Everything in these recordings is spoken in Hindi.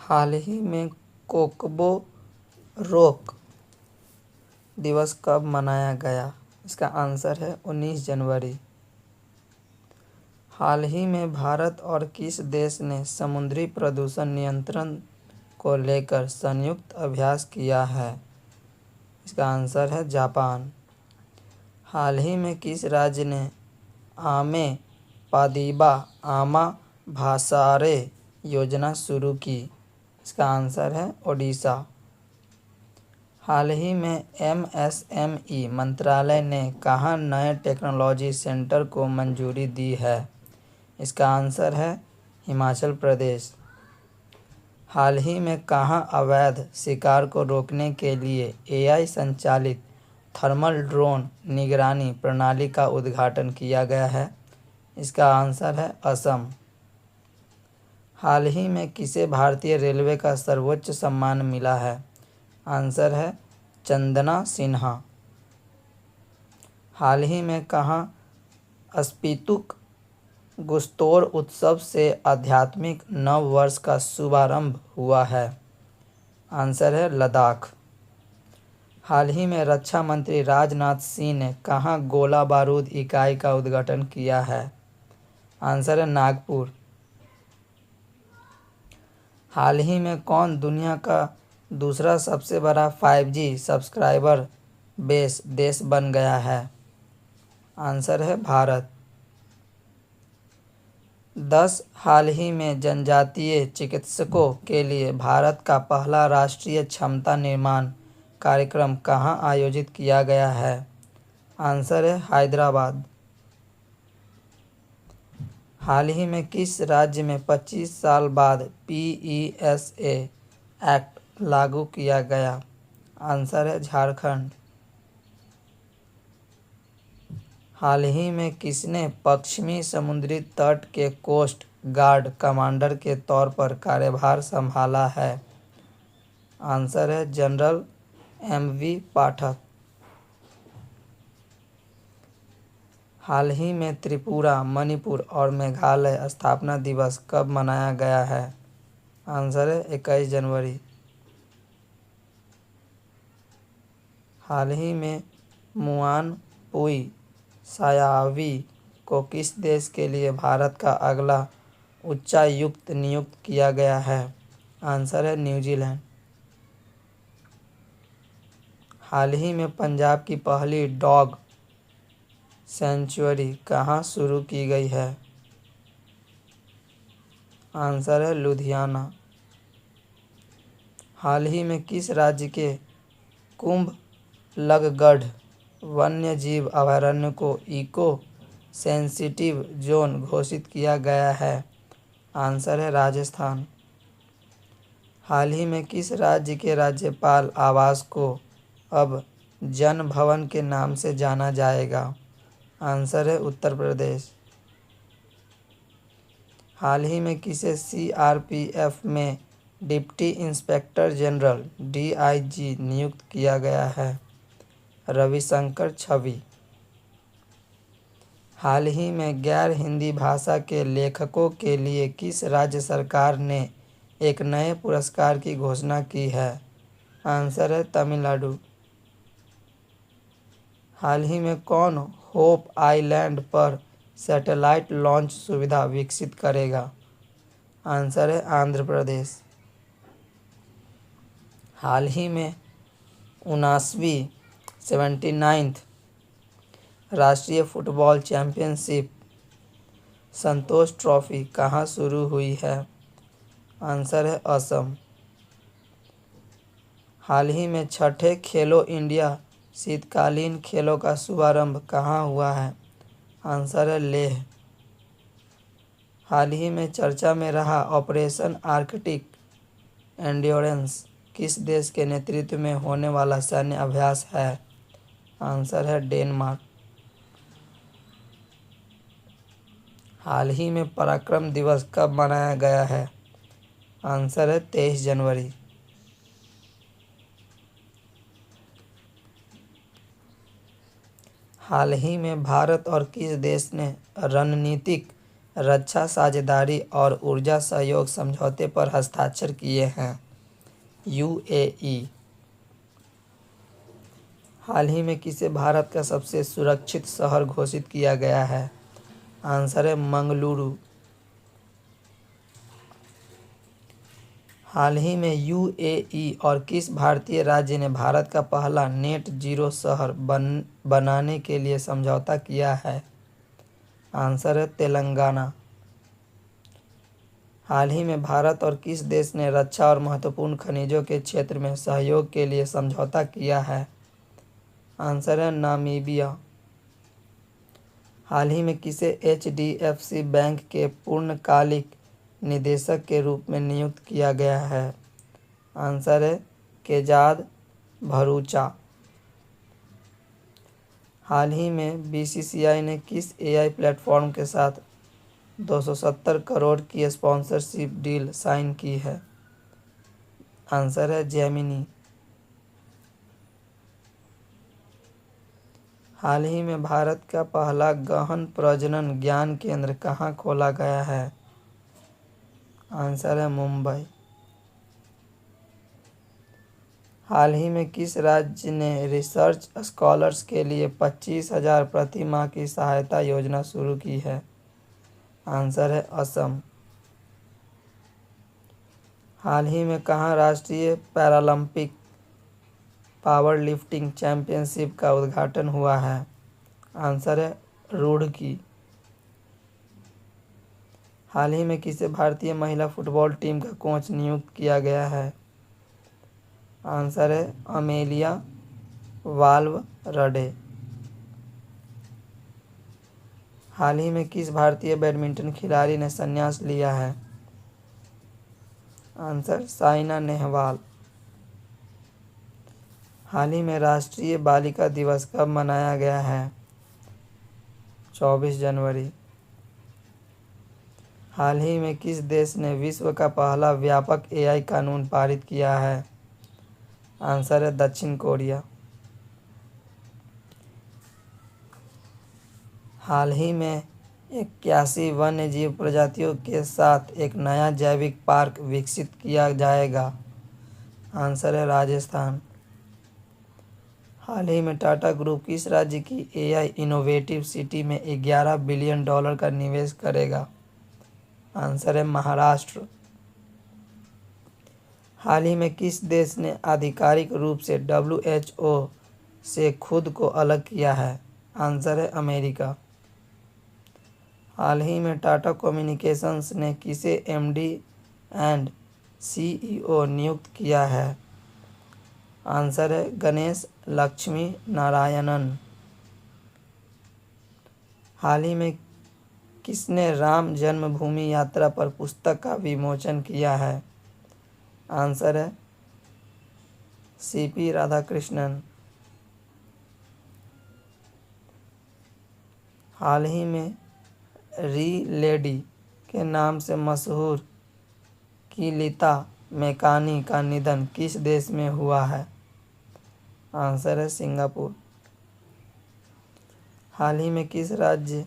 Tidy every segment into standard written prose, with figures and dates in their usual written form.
हाल ही में कोकबो रोक दिवस कब मनाया गया? इसका आंसर है 19 जनवरी। हाल ही में भारत और किस देश ने समुद्री प्रदूषण नियंत्रण को लेकर संयुक्त अभ्यास किया है? इसका आंसर है जापान। हाल ही में किस राज्य ने आमे पादिबा आमा भासारे योजना शुरू की? इसका आंसर है ओडिशा। हाल ही में एमएसएमई मंत्रालय ने कहाँ नए टेक्नोलॉजी सेंटर को मंजूरी दी है? इसका आंसर है हिमाचल प्रदेश। हाल ही में कहाँ अवैध शिकार को रोकने के लिए एआई संचालित थर्मल ड्रोन निगरानी प्रणाली का उद्घाटन किया गया है? इसका आंसर है असम। हाल ही में किसे भारतीय रेलवे का सर्वोच्च सम्मान मिला है? आंसर है चंदना सिन्हा। हाल ही में कहाँ स्पितुक गुस्तोर उत्सव से आध्यात्मिक नव वर्ष का शुभारंभ हुआ है? आंसर है लद्दाख। हाल ही में रक्षा मंत्री राजनाथ सिंह ने कहाँ गोला बारूद इकाई का उद्घाटन किया है? आंसर है नागपुर। हाल ही में कौन दुनिया का दूसरा सबसे बड़ा 5G सब्सक्राइबर बेस देश बन गया है? आंसर है भारत। 10 हाल ही में जनजातीय चिकित्सकों के लिए भारत का पहला राष्ट्रीय क्षमता निर्माण कार्यक्रम कहाँ आयोजित किया गया है? आंसर है हैदराबाद। हाल ही में किस राज्य में 25 साल बाद PESA एक्ट लागू किया गया? आंसर है झारखंड। हाल ही में किसने पश्चिमी समुद्री तट के कोस्ट गार्ड कमांडर के तौर पर कार्यभार संभाला है? आंसर है जनरल MV पाठक। हाल ही में त्रिपुरा, मणिपुर और मेघालय स्थापना दिवस कब मनाया गया है? आंसर है 21 जनवरी। हाल ही में मुआन पुई सायावी को किस देश के लिए भारत का अगला उच्चायुक्त नियुक्त किया गया है? आंसर है न्यूजीलैंड। हाल ही में पंजाब की पहली डॉग सेंचुरी कहाँ शुरू की गई है? आंसर है लुधियाना। हाल ही में किस राज्य के कुंभलगढ़ वन्य जीव अभयारण्य को इको सेंसिटिव जोन घोषित किया गया है? आंसर है राजस्थान। हाल ही में किस राज्य के राज्यपाल आवास को अब जन भवन के नाम से जाना जाएगा? आंसर है उत्तर प्रदेश। हाल ही में किसे CRPF में डिप्टी इंस्पेक्टर जनरल DIG नियुक्त किया गया है? रविशंकर छवि। हाल ही में गैर हिंदी भाषा के लेखकों के लिए किस राज्य सरकार ने एक नए पुरस्कार की घोषणा की है? आंसर है तमिलनाडु। हाल ही में कौन होप आइलैंड पर सैटेलाइट लॉन्च सुविधा विकसित करेगा? आंसर है आंध्र प्रदेश। हाल ही में 79वीं 79th राष्ट्रीय फुटबॉल चैंपियनशिप संतोष ट्रॉफी कहाँ शुरू हुई है? आंसर है असम। हाल ही में छठे खेलो इंडिया शीतकालीन खेलों का शुभारंभ कहाँ हुआ है? आंसर है लेह। हाल ही में चर्चा में रहा ऑपरेशन आर्कटिक एंड्योरेंस किस देश के नेतृत्व में होने वाला सैन्य अभ्यास है? आंसर है डेनमार्क। हाल ही में पराक्रम दिवस कब मनाया गया है? आंसर है 23 जनवरी। हाल ही में भारत और किस देश ने रणनीतिक रक्षा साझेदारी और ऊर्जा सहयोग समझौते पर हस्ताक्षर किए हैं। यूएई। हाल ही में किसे भारत का सबसे सुरक्षित शहर घोषित किया गया है? आंसर है मंगलुरु। हाल ही में यूएई और किस भारतीय राज्य ने भारत का पहला नेट जीरो शहर बनाने के लिए समझौता किया है? आंसर है तेलंगाना। हाल ही में भारत और किस देश ने रक्षा और महत्वपूर्ण खनिजों के क्षेत्र में सहयोग के लिए समझौता किया है? आंसर है नामीबिया। हाल ही में किसे एचडीएफसी बैंक के पूर्णकालिक निदेशक के रूप में नियुक्त किया गया है? आंसर है केजाद भरूचा। हाल ही में बीसीसीआई ने किस एआई प्लेटफॉर्म के साथ 270 करोड़ की स्पॉन्सरशिप डील साइन की है? आंसर है जेमिनी। हाल ही में भारत का पहला गहन प्रजनन ज्ञान केंद्र कहाँ खोला गया है? आंसर है मुंबई। हाल ही में किस राज्य ने रिसर्च स्कॉलर्स के लिए 25,000 प्रति माह की सहायता योजना शुरू की है? आंसर है असम। हाल ही में कहाँ राष्ट्रीय पैरालंपिक पावर लिफ्टिंग चैंपियनशिप का उद्घाटन हुआ है? आंसर है रुड़की। हाल ही में किसे भारतीय महिला फुटबॉल टीम का कोच नियुक्त किया गया है? आंसर है अमेलिया वाल्वरडे। हाल ही में किस भारतीय बैडमिंटन खिलाड़ी ने संन्यास लिया है? आंसर साइना नेहवाल। हाल ही में राष्ट्रीय बालिका दिवस कब मनाया गया है? 24 जनवरी। हाल ही में किस देश ने विश्व का पहला व्यापक एआई कानून पारित किया है? आंसर है दक्षिण कोरिया। हाल ही में 81 वन्य जीव प्रजातियों के साथ एक नया जैविक पार्क विकसित किया जाएगा। आंसर है राजस्थान। हाल ही में टाटा ग्रुप किस राज्य की एआई इनोवेटिव सिटी में $11 बिलियन का निवेश करेगा? आंसर है महाराष्ट्र। हाल ही में किस देश ने आधिकारिक रूप से WHO से खुद को अलग किया है? आंसर है अमेरिका। हाल ही में टाटा कम्युनिकेशंस ने किसे एमडी एंड सीईओ नियुक्त किया है? आंसर है गणेश लक्ष्मी नारायणन। हाल ही में किसने राम जन्मभूमि यात्रा पर पुस्तक का विमोचन किया है? आंसर है सीपी राधाकृष्णन। हाल ही में री लेडी के नाम से मशहूर कीलिता मेकानी का निधन किस देश में हुआ है? आंसर है सिंगापुर। हाल ही में किस राज्य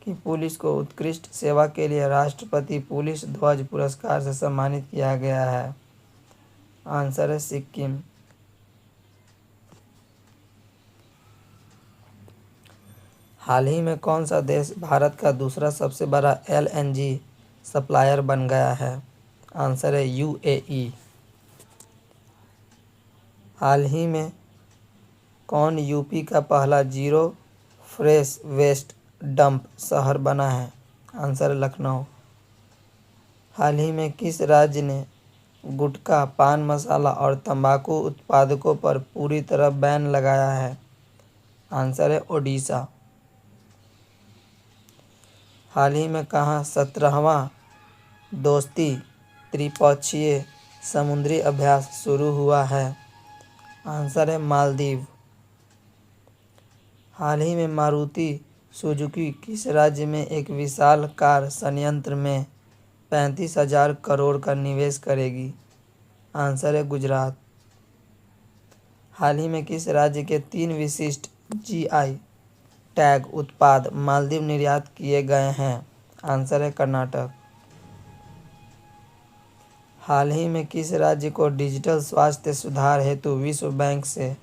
की पुलिस को उत्कृष्ट सेवा के लिए राष्ट्रपति पुलिस ध्वज पुरस्कार से सम्मानित किया गया है? आंसर है सिक्किम। हाल ही में कौन सा देश भारत का दूसरा सबसे बड़ा एलएनजी सप्लायर बन गया है? आंसर है यूएई। हाल ही में कौन यूपी का पहला जीरो फ्रेश वेस्ट डंप शहर बना है? आंसर है लखनऊ। हाल ही में किस राज्य ने गुटखा, पान मसाला और तंबाकू उत्पादकों पर पूरी तरह बैन लगाया है? आंसर है ओडिशा। हाल ही में कहाँ 17वां दोस्ती त्रिपक्षीय समुद्री अभ्यास शुरू हुआ है? आंसर है मालदीव। हाल ही में मारुति सुजुकी किस राज्य में एक विशाल कार संयंत्र में 35,000 करोड़ का निवेश करेगी? आंसर है गुजरात। हाल ही में किस राज्य के 3 विशिष्ट जीआई टैग उत्पाद मालदीव निर्यात किए गए हैं? आंसर है कर्नाटक। हाल ही में किस राज्य को डिजिटल स्वास्थ्य सुधार हेतु विश्व बैंक से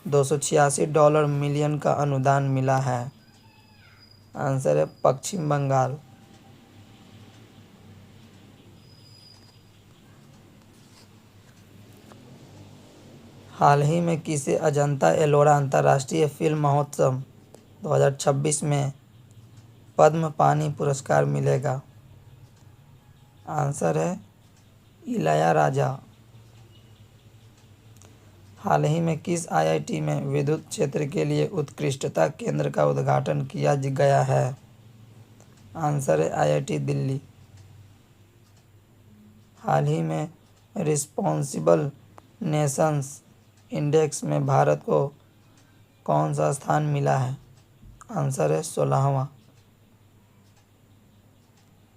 $286 मिलियन का अनुदान मिला है? आंसर है पश्चिम बंगाल। हाल ही में किसे अजंता एलोरा अंतर्राष्ट्रीय फिल्म महोत्सव 2026 में पद्म पानी पुरस्कार मिलेगा? आंसर है इलैयाराजा। हाल ही में किस आईआईटी में विद्युत क्षेत्र के लिए उत्कृष्टता केंद्र का उद्घाटन किया गया है? आंसर है आईआईटी दिल्ली। हाल ही में रिस्पॉन्सिबल नेशंस इंडेक्स में भारत को कौन सा स्थान मिला है? आंसर है 16वां।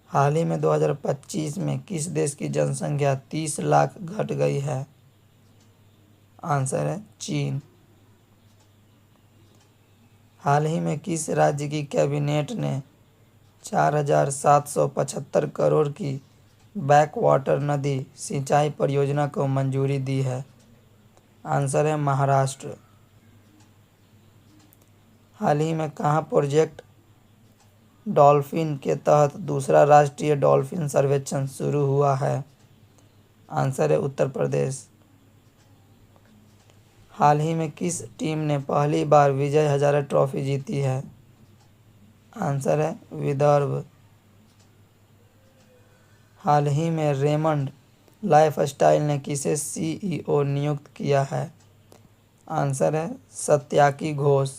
हाल ही में 2025 में किस देश की जनसंख्या 30 लाख घट गई है? आंसर है चीन। हाल ही में किस राज्य की कैबिनेट ने 4,775 करोड़ की बैकवाटर नदी सिंचाई परियोजना को मंजूरी दी है? आंसर है महाराष्ट्र। हाल ही में कहाँ प्रोजेक्ट डॉल्फिन के तहत दूसरा राष्ट्रीय डॉल्फिन सर्वेक्षण शुरू हुआ है? आंसर है उत्तर प्रदेश। हाल ही में किस टीम ने पहली बार विजय हजारे ट्रॉफी जीती है? आंसर है विदर्भ। हाल ही में रेमंड लाइफस्टाइल ने किसे सीईओ नियुक्त किया है? आंसर है सत्याकी घोष।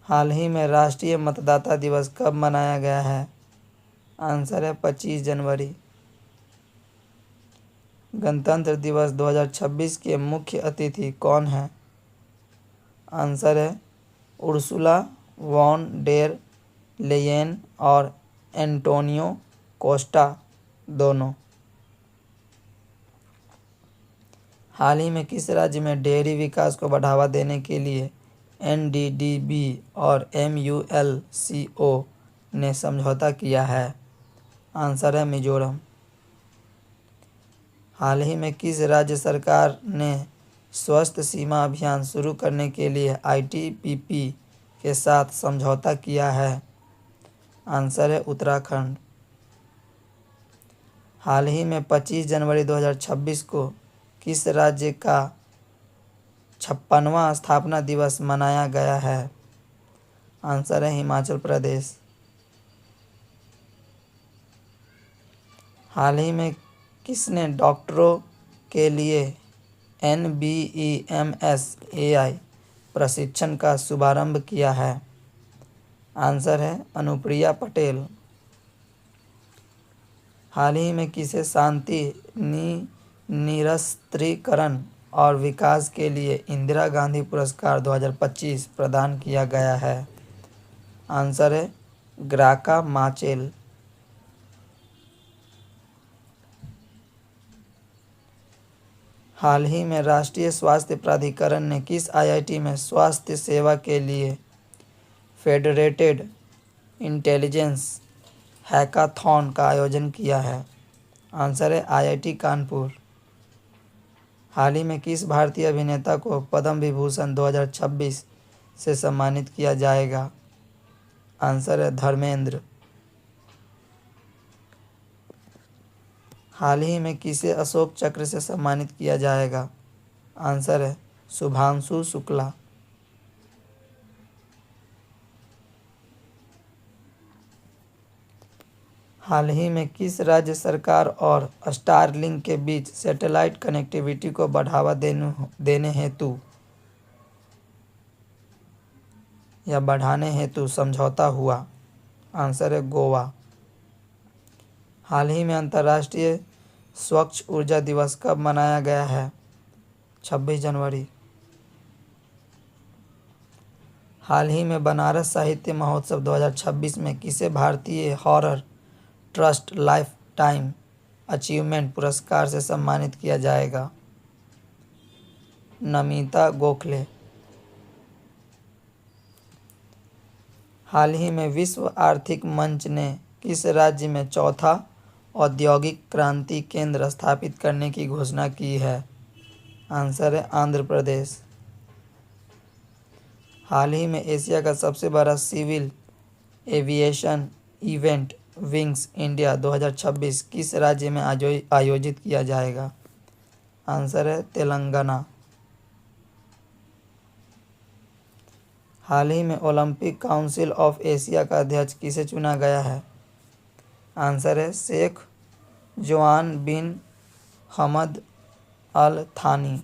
हाल ही में राष्ट्रीय मतदाता दिवस कब मनाया गया है? आंसर है 25 जनवरी। गणतंत्र दिवस 2026 के मुख्य अतिथि कौन हैं? आंसर है उर्सुला वॉन डेर लेयेन और एंटोनियो कोस्टा दोनों। हाल ही में किस राज्य में डेयरी विकास को बढ़ावा देने के लिए एनडीडीबी और एमयूएलसीओ ने समझौता किया है? आंसर है मिजोरम। हाल ही में किस राज्य सरकार ने स्वस्थ सीमा अभियान शुरू करने के लिए आईटीबीपी के साथ समझौता किया है? आंसर है उत्तराखंड। हाल ही में 25 जनवरी 2026 को किस राज्य का 56वां स्थापना दिवस मनाया गया है? आंसर है हिमाचल प्रदेश। हाल ही में किसने डॉक्टरों के लिए NBEMS AI प्रशिक्षण का शुभारंभ किया है? आंसर है अनुप्रिया पटेल। हाल ही में किसे शांति निरस्त्रीकरण और विकास के लिए इंदिरा गांधी पुरस्कार 2025 प्रदान किया गया है? आंसर है ग्राका माचेल। हाल ही में राष्ट्रीय स्वास्थ्य प्राधिकरण ने किस आईआईटी में स्वास्थ्य सेवा के लिए फेडरेटेड इंटेलिजेंस हैकाथॉन का आयोजन किया है? आंसर है आईआईटी कानपुर। हाल ही में किस भारतीय अभिनेता को पद्म विभूषण 2026 से सम्मानित किया जाएगा? आंसर है धर्मेंद्र। हाल ही में किसे अशोक चक्र से सम्मानित किया जाएगा? आंसर है शुभांशु शुक्ला। हाल ही में किस राज्य सरकार और स्टारलिंक के बीच सैटेलाइट कनेक्टिविटी को बढ़ावा देने हेतु या बढ़ाने हेतु समझौता हुआ? आंसर है गोवा। हाल ही में अंतर्राष्ट्रीय स्वच्छ ऊर्जा दिवस कब मनाया गया है? 26 जनवरी। हाल ही में बनारस साहित्य महोत्सव 2026 में किसे भारतीय horror trust life time achievement पुरस्कार से सम्मानित किया जाएगा? नमिता गोखले। हाल ही में विश्व आर्थिक मंच ने किस राज्य में चौथा औद्योगिक क्रांति केंद्र स्थापित करने की घोषणा की है? आंसर है आंध्र प्रदेश। हाल ही में एशिया का सबसे बड़ा civil aviation event wings India 2026 किस राज्य में आयोजित किया जाएगा? आंसर है तेलंगाना। हाल ही में ओलंपिक काउंसिल ऑफ एशिया का अध्यक्ष किसे चुना गया है? आंसर है शेख जोआन बिन हमद अल थानी।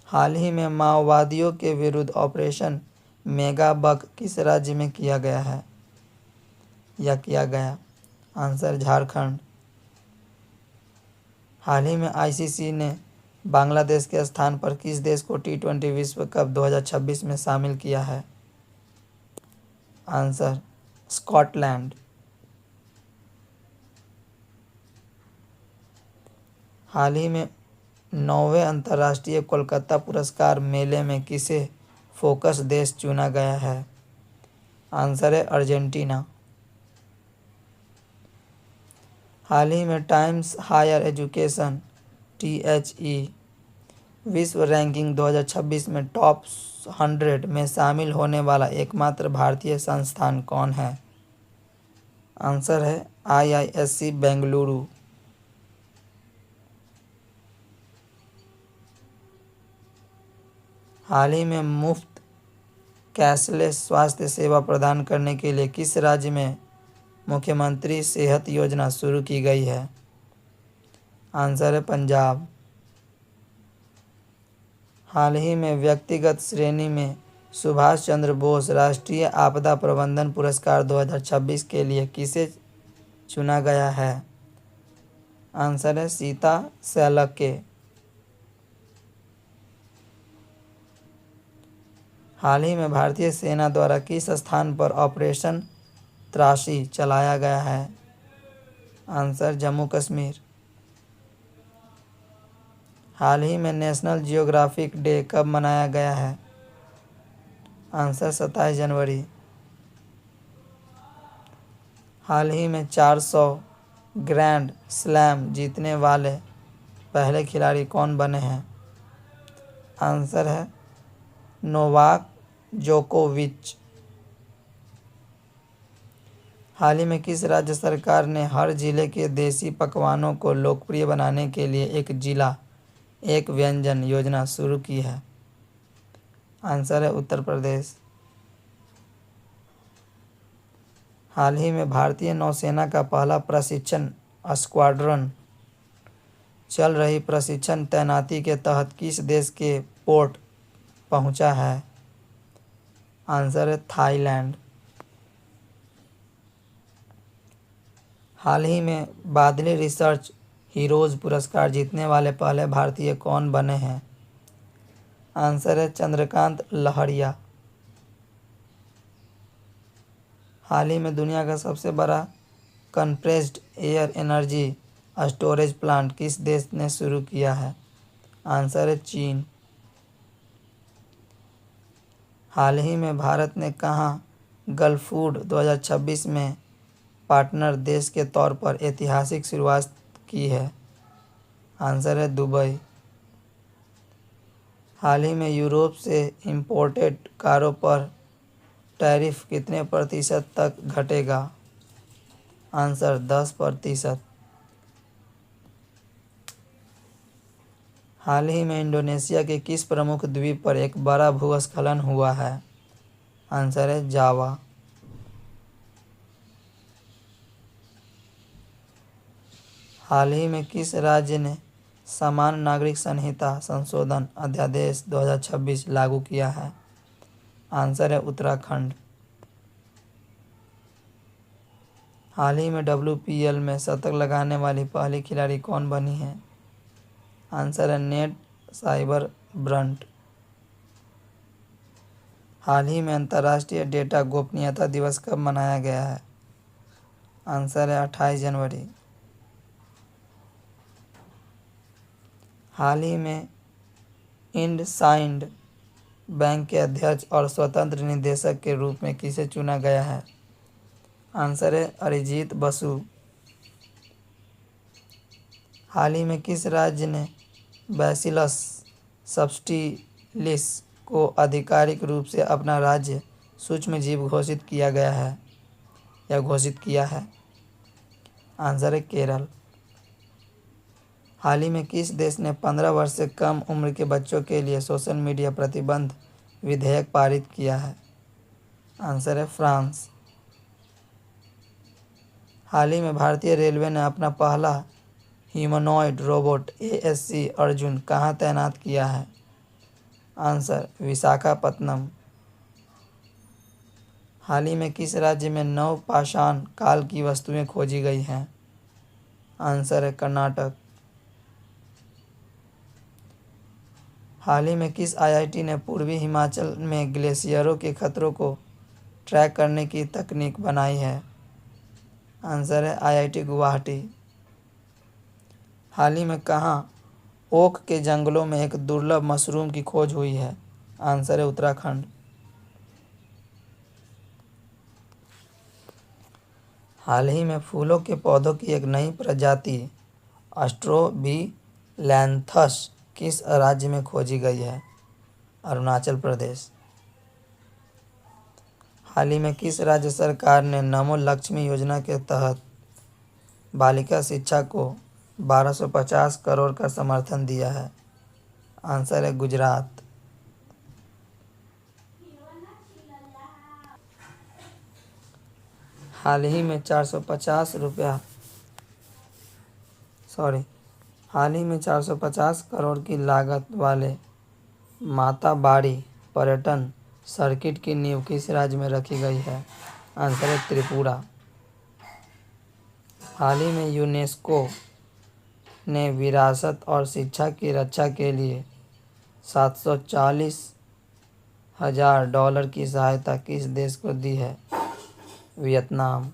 हाल ही में माओवादियों के विरुद्ध ऑपरेशन मेगाबग किस राज्य में किया गया? आंसर झारखंड। हाल ही में आईसीसी ने बांग्लादेश के स्थान पर किस देश को टी20 विश्व कप 2026 में शामिल किया है? Answer Scotland. हाल ही में 9वें अंतर्राष्ट्रीय कोलकाता पुरस्कार मेले में किसे फोकस देश चुना गया है? आंसर है अर्जेंटीना। हाल ही में टाइम्स हायर एजुकेशन THE विश्व रैंकिंग 2026 में टॉप 100 में शामिल होने वाला एकमात्र भारतीय संस्थान कौन है? आंसर है IISc बेंगलुरु। हाल ही में मुफ्त कैशलेस स्वास्थ्य सेवा प्रदान करने के लिए किस राज्य में मुख्यमंत्री सेहत योजना शुरू की गई है? आंसर है पंजाब। हाल ही में व्यक्तिगत श्रेणी में सुभाष चंद्र बोस राष्ट्रीय आपदा प्रबंधन पुरस्कार 2026 के लिए किसे चुना गया है? आंसर है सीता सैलके। हाल ही में भारतीय सेना द्वारा किस स्थान पर ऑपरेशन त्रासी चलाया गया है? आंसर जम्मू कश्मीर। हाल ही में नेशनल जियोग्राफिक डे कब मनाया गया है? आंसर 27 जनवरी। हाल ही में 400 ग्रैंड स्लैम जीतने वाले पहले खिलाड़ी कौन बने हैं? आंसर है नोवाक जोकोविच। हाल ही में किस राज्य सरकार ने हर जिले के देसी पकवानों को लोकप्रिय बनाने के लिए एक जिला एक व्यंजन योजना शुरू की है? आंसर है उत्तर प्रदेश। हाल ही में भारतीय नौसेना का पहला प्रशिक्षण स्क्वाड्रन चल रही प्रशिक्षण तैनाती के तहत किस देश के पोर्ट पहुंचा है? आंसर है थाईलैंड। हाल ही में बादली रिसर्च हीरोज पुरस्कार जीतने वाले पहले भारतीय कौन बने हैं? आंसर है चंद्रकांत लहरिया। हाल ही में दुनिया का सबसे बड़ा compressed air energy storage plant किस देश ने शुरू किया है? आंसर है चीन। हाल ही में भारत ने कहाँ गल्फूड 2026 में पार्टनर देश के तौर पर ऐतिहासिक शुरुआत की है? आंसर है दुबई। हाल ही में यूरोप से इंपोर्टेड कारों पर टैरिफ कितने प्रतिशत तक घटेगा? आंसर 10%। हाल ही में इंडोनेशिया के किस प्रमुख द्वीप पर एक बड़ा भूस्खलन हुआ है? आंसर है जावा। हाल ही में किस राज्य ने समान नागरिक संहिता संशोधन अध्यादेश 2026 लागू किया है? आंसर है उत्तराखंड। हाल ही में WPL में शतक लगाने वाली पहली खिलाड़ी कौन बनी है? आंसर है नेट साइबर ब्रंट। हाल ही में अंतर्राष्ट्रीय डेटा गोपनीयता दिवस कब मनाया गया है? आंसर है 28 जनवरी। हाल ही में इंडसाइंड बैंक के अध्यक्ष और स्वतंत्र निदेशक के रूप में किसे चुना गया है? आंसर है अरिजीत बसु। हाल ही में किस राज्य ने बैसिलस सब्टिलिस को आधिकारिक रूप से अपना राज्य सूक्ष्म जीव घोषित किया गया है या घोषित किया है? आंसर है केरल। हाल ही में किस देश ने 15 वर्ष से कम उम्र के बच्चों के लिए सोशल मीडिया प्रतिबंध विधेयक पारित किया है? आंसर है फ्रांस। हाल ही में भारतीय रेलवे ने अपना पहला ह्यूमनॉइड रोबोट ASC अर्जुन कहाँ तैनात किया है? आंसर विशाखापत्तनम। हाल ही में किस राज्य में नवपाषाण काल की वस्तुएं खोजी गई हैं? आंसर है कर्नाटक। हाल ही में किस IIT ने पूर्वी हिमाचल में ग्लेशियरों के खतरों को ट्रैक करने की तकनीक बनाई है? आंसर है IIT गुवाहाटी। हाल ही में कहाँ ओक के जंगलों में एक दुर्लभ मशरूम की खोज हुई है? आंसर है उत्तराखंड। हाल ही में फूलों के पौधों की एक नई प्रजाति एस्ट्रोबिलैंथस किस राज्य में खोजी गई है? अरुणाचल प्रदेश। हाल ही में किस राज्य सरकार ने नमो लक्ष्मी योजना के तहत बालिका शिक्षा को 1250 करोड़ का समर्थन दिया है? आंसर है गुजरात। हाल ही में 450 करोड़ की लागत वाले माताबाड़ी पर्यटन सर्किट की नींव किस राज्य में रखी गई है? आंसर है त्रिपुरा। हाल ही में यूनेस्को ने विरासत और शिक्षा की रक्षा के लिए $740,000 की सहायता किस देश को दी है? वियतनाम।